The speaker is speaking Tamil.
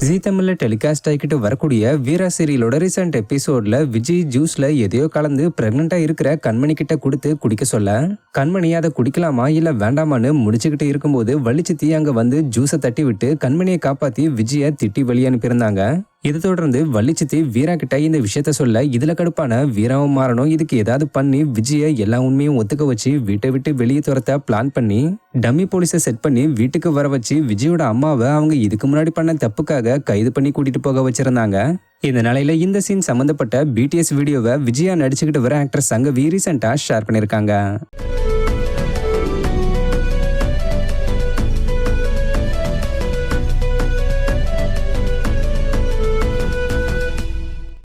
ஜீ தமிழ்ல டெலிகாஸ்ட் ஆகிக்கிட்டு வரக்கூடிய வீரா சீரியலோட ரீசெண்ட் எபிசோட்ல விஜய் ஜூஸ்ல எதையோ கலந்து பிரெக்னண்டா இருக்கிற கண்மணி கிட்ட கொடுத்து குடிக்க சொல்ல, கண்மணி அதை குடிக்கலாமா இல்ல வேண்டாமான்னு முடிச்சுக்கிட்டு இருக்கும்போது வள்ளிச்சித்தி அங்க வந்து ஜூஸை தட்டி விட்டு கண்மணியை காப்பாத்தி விஜய திட்டி வெளியே அனுப்பியிருந்தாங்க. இதை தொடர்ந்து வள்ளிச்சித்தி வீரா கிட்ட இந்த விஷயத்த சொல்ல, இதுல கடுப்பான வீராவும் மாறணும் இதுக்கு ஏதாவது பண்ணி விஜய எல்லா உண்மையும் ஒத்துக்க வச்சு வீட்டை விட்டு வெளியே துரத்த பிளான் பண்ணி டம்மி போலீஸை செட் பண்ணி வீட்டுக்கு வர வச்சு விஜயோட அம்மாவை அவங்க இதுக்கு முன்னாடி பண்ண தப்புக்காக கைது பண்ணி கூட்டிட்டு போக வச்சிருந்தாங்க. இந்த நிலையில இந்த சீன் சம்பந்தப்பட்ட பிடிஎஸ் வீடியோவை விஜயா நடிச்சுக்கிட்டு வர ஆக்டர் சங்கவி ரீசெண்டா ஷேர் பண்ணிருக்காங்க.